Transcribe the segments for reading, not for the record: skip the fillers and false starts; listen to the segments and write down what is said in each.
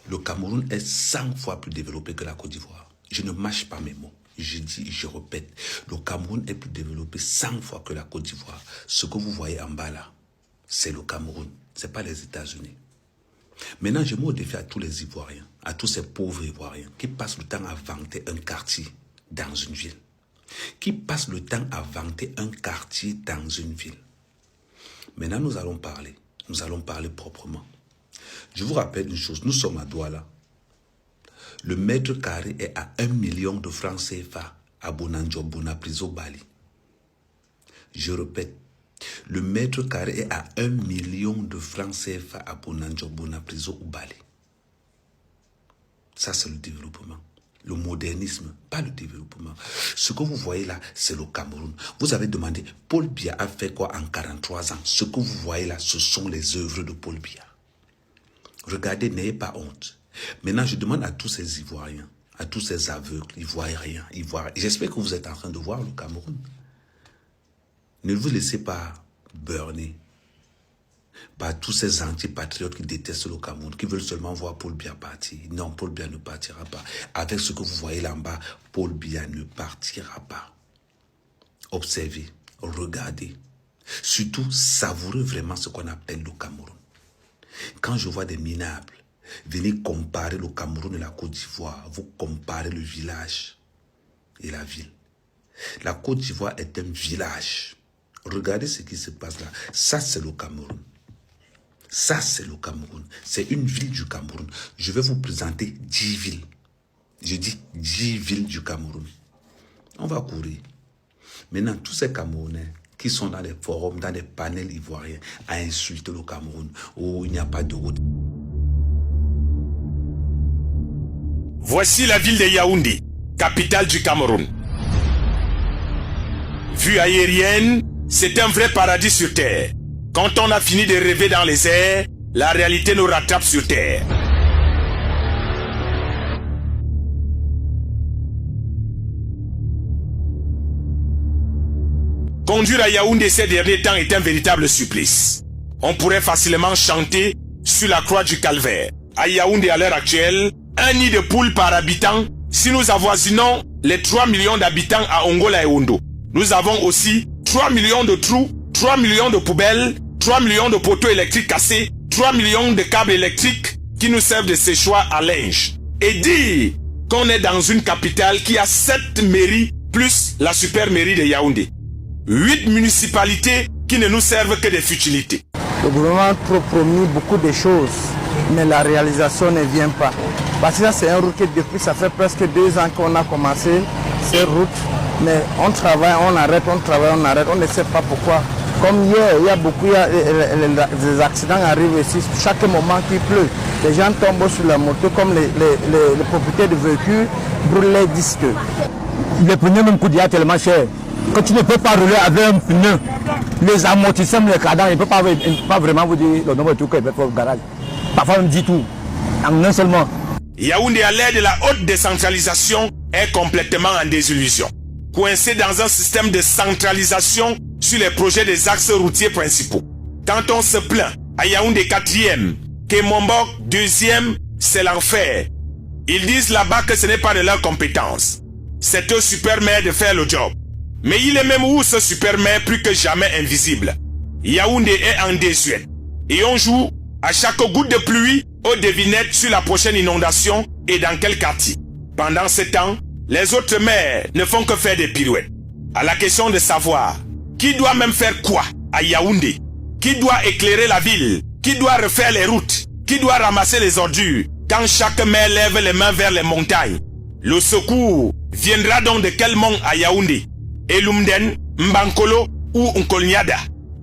Le Cameroun est 100 fois plus développé que la Côte d'Ivoire. Je ne mâche pas mes mots. Je dis, je répète, le Cameroun est plus développé 100 fois que la Côte d'Ivoire. Ce que vous voyez en bas là, c'est le Cameroun, ce n'est pas les États-Unis. Maintenant, je mets au défi à tous les Ivoiriens, à tous ces pauvres Ivoiriens qui passent le temps à vanter un quartier dans une ville. Qui passent le temps à vanter un quartier dans une ville. Maintenant, nous allons parler proprement. Je vous rappelle une chose, nous sommes à Douala. Le mètre carré est à 1 million de francs CFA à Bonanjo-Bona, Priso, Bali. Je répète, le mètre carré est à 1 million de francs CFA à Bonanjo-Bona, Priso ou Bali. Ça, c'est le développement. Le modernisme, pas le développement. Ce que vous voyez là, c'est le Cameroun. Vous avez demandé, Paul Biya a fait quoi en 43 ans? Ce que vous voyez là, ce sont les œuvres de Paul Biya. Regardez, n'ayez pas honte. Maintenant, je demande à tous ces Ivoiriens, à tous ces aveugles, Ivoiriens, j'espère que vous êtes en train de voir le Cameroun. Ne vous laissez pas burner par tous ces antipatriotes qui détestent le Cameroun, qui veulent seulement voir Paul Biya partir. Non, Paul Biya ne partira pas. Avec ce que vous voyez là en bas, Paul Biya ne partira pas. Observez, regardez. Surtout, savourez vraiment ce qu'on appelle le Cameroun. Quand je vois des minables, venez comparer le Cameroun et la Côte d'Ivoire. Vous comparez le village et la ville. La Côte d'Ivoire est un village. Regardez ce qui se passe là. Ça, c'est le Cameroun. Ça, c'est le Cameroun. C'est une ville du Cameroun. Je vais vous présenter 10 villes. Je dis 10 villes du Cameroun. On va courir. Maintenant, tous ces Camerounais qui sont dans les forums, dans les panels ivoiriens, à insulter le Cameroun. Oh, il n'y a pas de route. Voici la ville de Yaoundé, capitale du Cameroun. Vue aérienne, c'est un vrai paradis sur terre. Quand on a fini de rêver dans les airs, la réalité nous rattrape sur terre. Conduire à Yaoundé ces derniers temps est un véritable supplice. On pourrait facilement chanter sur la croix du calvaire. À Yaoundé à l'heure actuelle, un nid de poules par habitant, si nous avoisinons les 3 millions d'habitants à Ongola et Ondo. Nous avons aussi 3 millions de trous, 3 millions de poubelles, 3 millions de poteaux électriques cassés, 3 millions de câbles électriques qui nous servent de séchoir à linge. Et dire qu'on est dans une capitale qui a 7 mairies plus la super mairie de Yaoundé. 8 municipalités qui ne nous servent que des futilités. Le gouvernement a trop promis beaucoup de choses, mais la réalisation ne vient pas. Parce que ça, c'est une route que depuis, ça fait presque 2 ans qu'on a commencé cette route. Mais on travaille, on arrête, on travaille, on arrête, on ne sait pas pourquoi. Comme hier, des accidents arrivent ici, chaque moment qu'il pleut. Les gens tombent sur la moto, comme les propriétaires de véhicules brûlent les disques. Les pneus même coûtent tellement cher. Quand tu ne peux pas rouler avec un pneu, les amortisseurs, les cadans, il ne peut pas vraiment vous dire le nombre de trucs qu'il peut faire au garage. Parfois on dit tout, en un seul mot. Yaoundé, à l'ère de la haute décentralisation, est complètement en désillusion. Coincé dans un système de centralisation sur les projets des axes routiers principaux. Quand on se plaint à Yaoundé 4e, Kémombok 2e, c'est l'enfer. Ils disent là-bas que ce n'est pas de leur compétence. C'est au super maire de faire le job. Mais il est même où ce super maire plus que jamais invisible. Yaoundé est en désuète. Et on joue à chaque goutte de pluie aux devinettes sur la prochaine inondation et dans quel quartier. Pendant ce temps, les autres maires ne font que faire des pirouettes. À la question de savoir qui doit même faire quoi à Yaoundé, qui doit éclairer la ville, qui doit refaire les routes, qui doit ramasser les ordures, quand chaque maire lève les mains vers les montagnes. Le secours viendra donc de quel mont à Yaoundé? Elumden, Mbankolo ou Nkolnyada?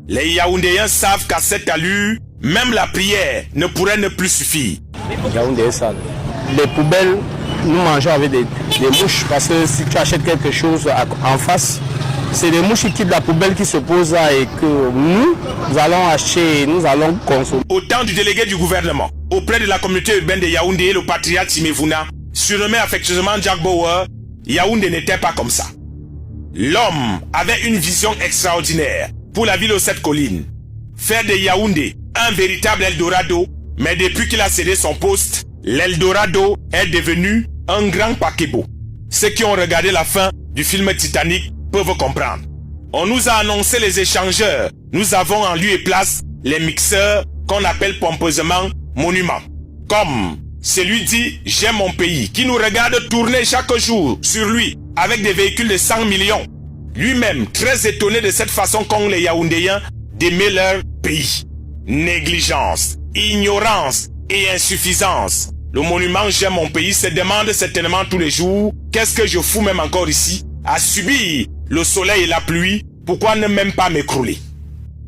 Les Yaoundéens savent qu'à cette allure, même la prière ne pourrait ne plus suffire. Yaoundé est sale. Les poubelles, nous mangeons avec des mouches parce que si tu achètes quelque chose en face, c'est des mouches qui quittent la poubelle qui se posent là et que nous allons acheter, nous allons consommer. Au temps du délégué du gouvernement, auprès de la communauté urbaine de Yaoundé, le patriarche Timevuna, surnommé affectueusement Jack Bauer, Yaoundé n'était pas comme ça. L'homme avait une vision extraordinaire pour la ville aux 7 collines. Faire de Yaoundé un véritable Eldorado, mais depuis qu'il a cédé son poste, l'Eldorado est devenu un grand paquebot. Ceux qui ont regardé la fin du film Titanic peuvent comprendre. On nous a annoncé les échangeurs. Nous avons en lieu et place les mixeurs qu'on appelle pompeusement monuments. Comme celui dit « J'aime mon pays » qui nous regarde tourner chaque jour sur lui avec des véhicules de 100 millions. Lui-même très étonné de cette façon qu'ont les Yaoundéens d'aimer leur pays. Négligence, ignorance et insuffisance. Le monument « J'aime mon pays » se demande certainement tous les jours « Qu'est-ce que je fous même encore ici à subir le soleil et la pluie, pourquoi ne même pas m'écrouler ?»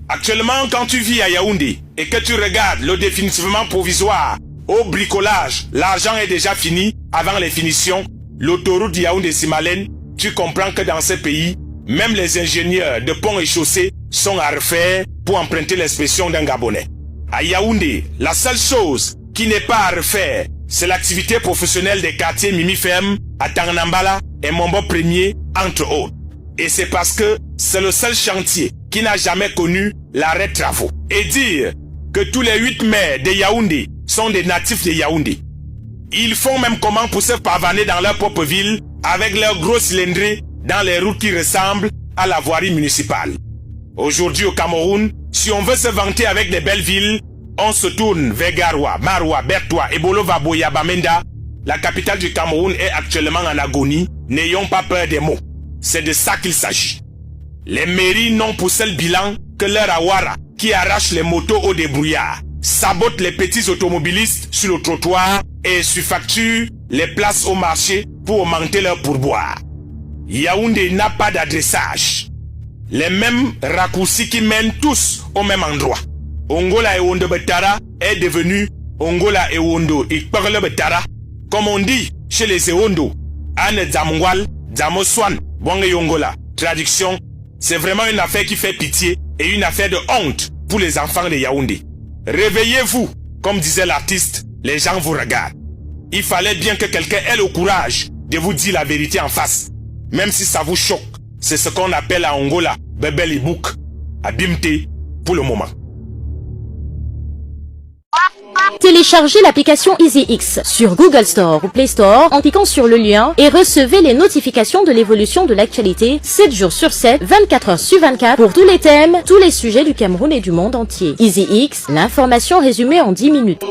Actuellement, quand tu vis à Yaoundé et que tu regardes le définitivement provisoire au bricolage, l'argent est déjà fini avant les finitions, l'autoroute Yaoundé-Simalène, tu comprends que dans ce pays, même les ingénieurs de ponts et chaussées sont à refaire pour emprunter l'expression d'un Gabonais. À Yaoundé, la seule chose qui n'est pas à refaire, c'est l'activité professionnelle des quartiers Mimi-Ferme, à Tangnambala et Mombo Premier, entre autres. Et c'est parce que c'est le seul chantier qui n'a jamais connu l'arrêt de travaux. Et dire que tous les 8 maires de Yaoundé sont des natifs de Yaoundé. Ils font même comment pour se pavaner dans leur propre ville avec leurs gros cylindrés dans les routes qui ressemblent à la voirie municipale. Aujourd'hui au Cameroun, si on veut se vanter avec des belles villes, on se tourne vers Garoua, Maroua, Bertoua et Bolova-Boya Bamenda. La capitale du Cameroun est actuellement en agonie. N'ayons pas peur des mots. C'est de ça qu'il s'agit. Les mairies n'ont pour seul bilan que leur awara qui arrache les motos au débrouillard, sabote les petits automobilistes sur le trottoir et surfacture les places au marché pour augmenter leur pourboire. Yaoundé n'a pas d'adressage. Les mêmes raccourcis qui mènent tous au même endroit. Ongola Ewondo Betara est devenu Ongola Ewondo Ikparle Betara. Comme on dit chez les Ewondo, Anne Zamwal, Zamoswan, Bonge Yongola. Traduction, c'est vraiment une affaire qui fait pitié et une affaire de honte pour les enfants de Yaoundé. Réveillez-vous, comme disait l'artiste, les gens vous regardent. Il fallait bien que quelqu'un ait le courage de vous dire la vérité en face. Même si ça vous choque, c'est ce qu'on appelle à Angola, Bebel Ibouk, Abimte, pour le moment. Téléchargez l'application EasyX sur Google Store ou Play Store en cliquant sur le lien et recevez les notifications de l'évolution de l'actualité 7 jours sur 7, 24 heures sur 24 pour tous les thèmes, tous les sujets du Cameroun et du monde entier. EasyX, l'information résumée en 10 minutes.